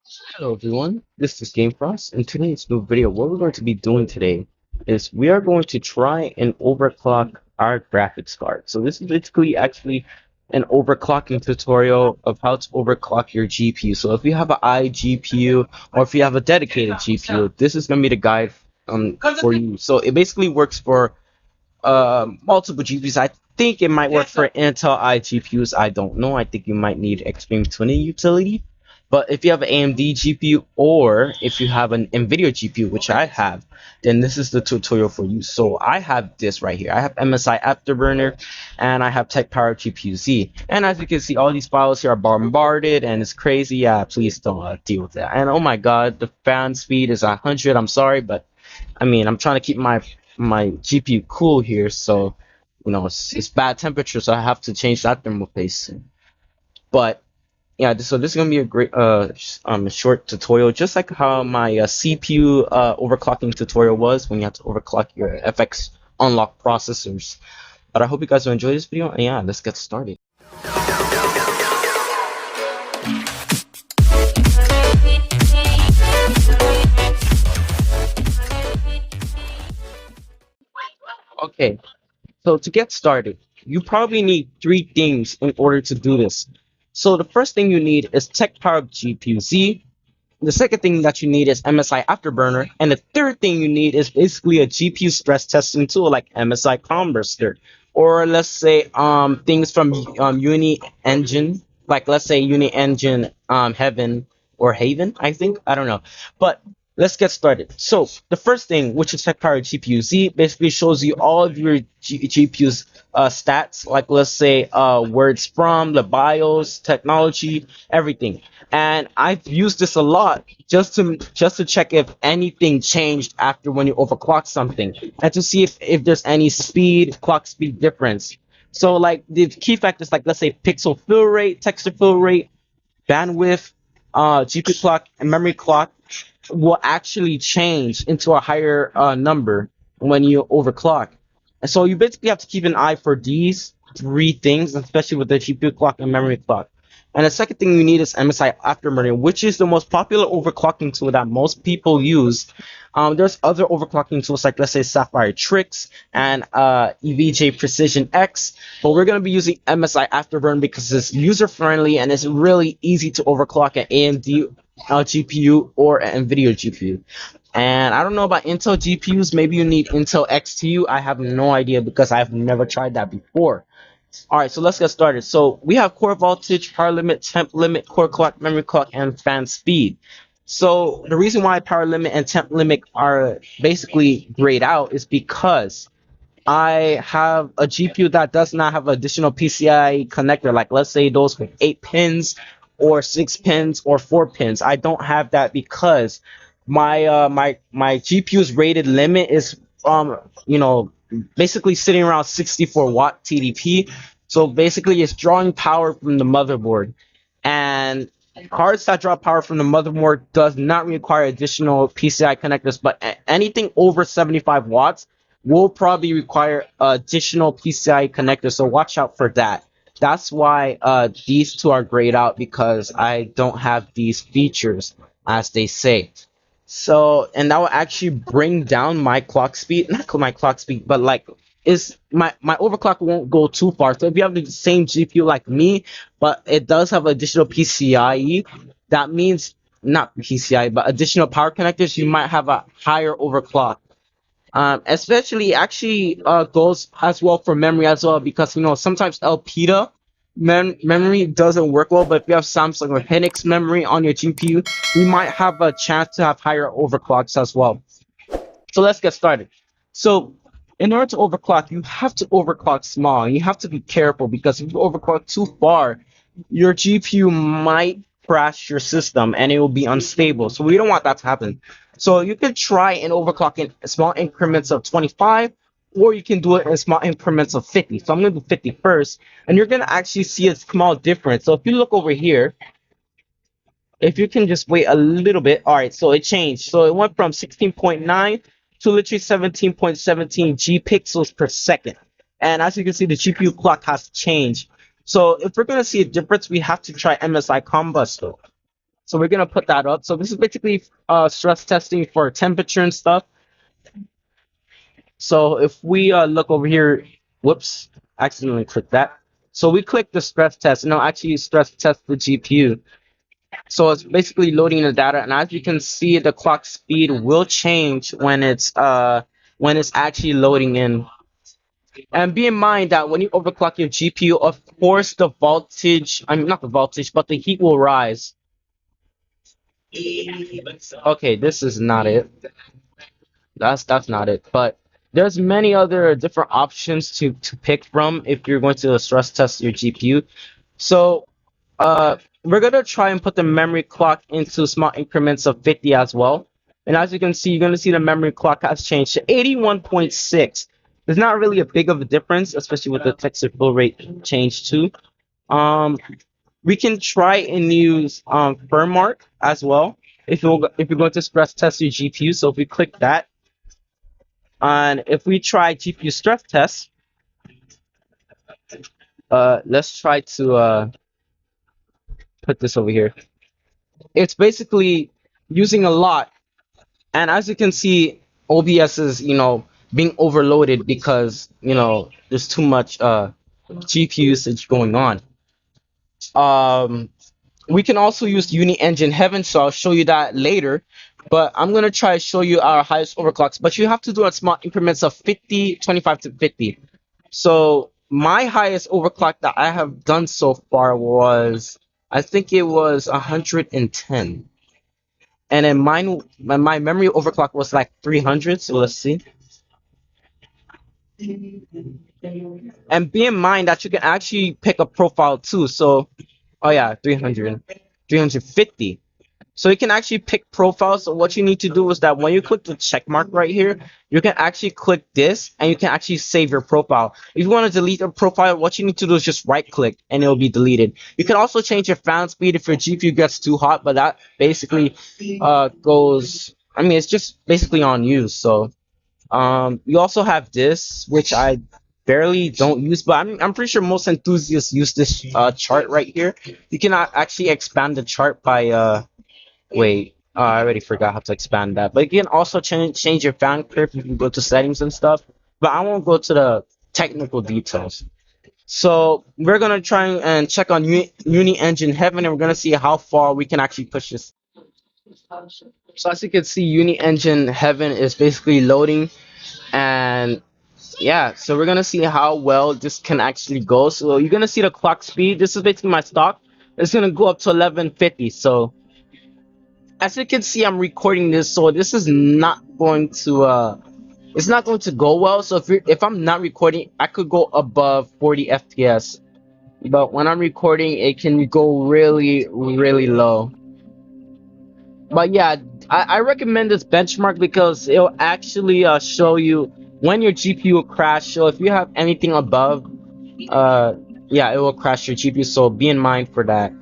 Hello everyone, this is GameFrost, and today's new video, what we're going to be doing today is we are going to try and overclock our graphics card. So this is basically actually an overclocking tutorial of how to overclock your GPU. So if you have an iGPU or if you have a dedicated GPU, this is going to be the guide for you. So it basically works for multiple GPUs. I think it might work for Intel iGPUs. I don't know. I think you might need Extreme Tuning utility. But if you have an AMD GPU or if you have an NVIDIA GPU, which I have, then this is the tutorial for you. So I have this right here. I have MSI Afterburner and I have Tech Power GPU Z. And as you can see, all these files here are bombarded and it's crazy. Yeah, please don't deal with that. And oh my god, the fan speed is 100. I'm sorry, but I mean, I'm trying to keep my GPU cool here, so it's bad temperature, so I have to change that thermal paste. But yeah, so this is gonna be a great short tutorial, just like how my CPU overclocking tutorial was when you have to overclock your FX unlock processors. But I hope you guys will enjoy this video, and yeah, let's get started. Okay, so to get started, you probably need three things in order to do this. So the first thing you need is Tech Power GPU Z. The second thing that you need is MSI Afterburner, and the third thing you need is basically a GPU stress testing tool like MSI Converter, or let's say things from Uni Engine, like let's say Uni Engine Heaven or Haven, I think, I don't know, but let's get started. So the first thing, which is Tech Power GPU Z, basically shows you all of your GPU's stats, like let's say words from the BIOS, technology, everything. And I've used this a lot just to check if anything changed after when you overclock something, and to see if there's any clock speed difference. So like the key factors, like let's say pixel fill rate, texture fill rate, bandwidth, GPU clock, and memory clock will actually change into a higher number when you overclock. And so you basically have to keep an eye for these three things, especially with the GPU clock and memory clock. And the second thing you need is MSI Afterburner, which is the most popular overclocking tool that most people use. There's other overclocking tools like, let's say, Sapphire Tricks and EVJ Precision X, but we're going to be using MSI Afterburner because it's user friendly and it's really easy to overclock an AMD GPU or an NVIDIA GPU. And I don't know about Intel GPUs. Maybe you need Intel XTU. I have no idea because I've never tried that before. All right, so let's get started. So we have core voltage, power limit, temp limit, core clock, memory clock, and fan speed. So the reason why power limit and temp limit are basically grayed out is because I have a GPU that does not have additional PCI connector, like let's say those with 8 pins or 6 pins or 4 pins. I don't have that because my GPU's rated limit is you know basically sitting around 64 watt TDP. So basically it's drawing power from the motherboard, and cards that draw power from the motherboard does not require additional PCI connectors, but anything over 75 watts will probably require additional PCI connectors, so watch out for that. That's why these two are grayed out, because I don't have these features, as they say. So, and that will actually bring down my clock speed, not my clock speed, but like is my overclock won't go too far. So if you have the same GPU like me, but it does have additional PCIe, that means not PCI, but additional power connectors, you might have a higher overclock. Especially actually goes as well for memory as well, because sometimes LPDA memory doesn't work well, but if you have Samsung or Hynix memory on your GPU, you might have a chance to have higher overclocks as well. So let's get started. So in order to overclock, you have to overclock small. You have to be careful, because if you overclock too far, your GPU might crash your system and it will be unstable. So we don't want that to happen. So you can try and overclock in small increments of 25, or you can do it in small increments of 50. So I'm going to do 50 first, and you're going to actually see a small difference. So if you look over here, if you can just wait a little bit. All right, so it changed. So it went from 16.9 to literally 17.17 G pixels per second. And as you can see, the GPU clock has changed. So if we're going to see a difference, we have to try MSI Combustor. So we're gonna put that up. So this is basically stress testing for temperature and stuff. So if we look over here, whoops, accidentally clicked that. So we click the stress test, and it'll actually stress test the GPU. So it's basically loading the data, and as you can see, the clock speed will change when it's actually loading in. And be in mind that when you overclock your GPU, of course the voltage, I mean not the voltage, but the heat will rise. Okay, this is not it. That's not it. But there's many other different options to pick from if you're going to stress test your GPU. So we're gonna try and put the memory clock into small increments of 50 as well. And as you can see, you're gonna see the memory clock has changed to 81.6. There's not really a big of a difference, especially with the texture fill rate change too. Um, we can try and use firmmark as well if you're going to stress test your GPU. So if we click that, and if we try GPU stress test, let's try to put this over here. It's basically using a lot, and as you can see, OBS is being overloaded because there's too much GPU usage going on. We can also use Uni Engine Heaven, so I'll show you that later. But I'm gonna try to show you our highest overclocks, but you have to do it small increments of 50, 25 to 50. So my highest overclock that I have done so far was, I think it was 110. And then my memory overclock was like 300. So let's see. And be in mind that you can actually pick a profile too. So, oh yeah, 300, 350. So you can actually pick profiles. So what you need to do is that when you click the check mark right here, you can actually click this and you can actually save your profile. If you want to delete a profile, what you need to do is just right click and it'll be deleted. You can also change your fan speed if your GPU gets too hot, but that basically goes, I mean, it's just basically on you. So you also have this, which I barely don't use, but I'm pretty sure most enthusiasts use this chart right here. You can actually expand the chart by wait, I already forgot how to expand that. But you can also change your fan curve if you go to settings and stuff. But I won't go to the technical details. So we're gonna try and check on Uni Engine Heaven, and we're gonna see how far we can actually push this. So as you can see, Uni Engine Heaven is basically loading, and yeah, so we're gonna see how well this can actually go. So you're gonna see the clock speed. This is basically my stock. It's gonna go up to 1150. So as you can see, I'm recording this, so this is not going to it's not going to go well. So if I'm not recording, I could go above 40 FPS, but when I'm recording, it can go really low. But yeah, I recommend this benchmark because it'll actually show you when your GPU will crash. So if you have anything above, uh yeah, it will crash your GPU, so be in mind for that.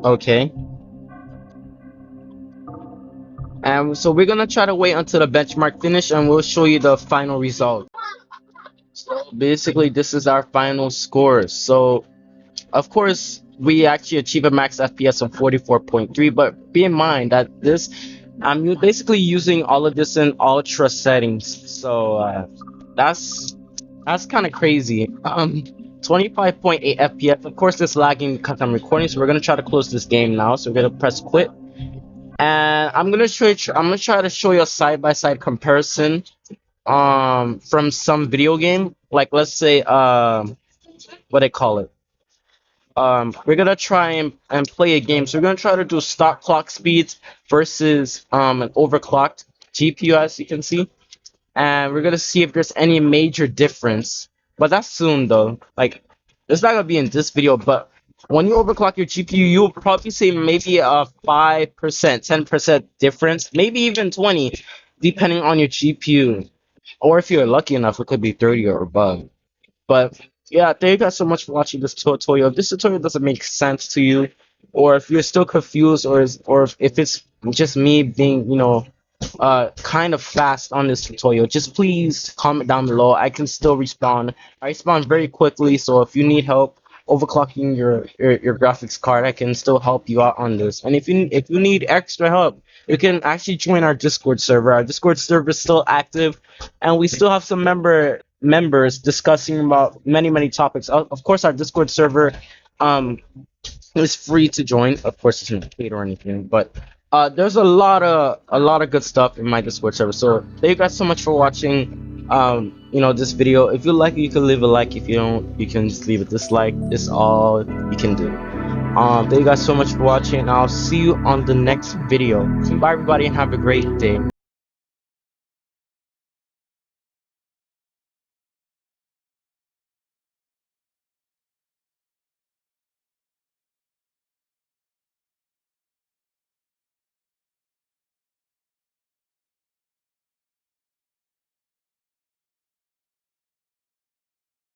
Okay. And so we're gonna try to wait until the benchmark finish and we'll show you the final result. So basically this is our final score. So of course we actually achieve a max FPS of 44.3, but be in mind that this I'm basically using all of this in ultra settings. So that's kind of crazy. 25.8 FPS. Of course it's lagging because I'm recording, so we're gonna try to close this game now. So we're gonna press quit. And I'm gonna try to show you a side-by-side comparison from some video game, like let's say what they call it, we're gonna try and play a game. So we're gonna try to do stock clock speeds versus an overclocked GPU, as you can see, and we're gonna see if there's any major difference, but that's soon though. Like it's not gonna be in this video, but when you overclock your GPU, you'll probably see maybe a 5%, 10% difference, maybe even 20, depending on your GPU. Or if you're lucky enough, it could be 30 or above. But yeah, thank you guys so much for watching this tutorial. If this tutorial doesn't make sense to you, or if you're still confused, or if it's just me being, kind of fast on this tutorial, just please comment down below. I can still respond. I respond very quickly, so if you need help, overclocking your graphics card, I can still help you out on this. And if you need extra help, you can actually join our Discord server. Our Discord server is still active, and we still have some members discussing about many topics. Of course, our Discord server um it's free to join. Of course, it's not paid or anything, but there's a lot of good stuff in my Discord server. So thank you guys so much for watching. This video. If you like it, you can leave a like. If you don't, you can just leave a dislike. It's all you can do. Thank you guys so much for watching. I'll see you on the next video. Bye, everybody, and have a great day.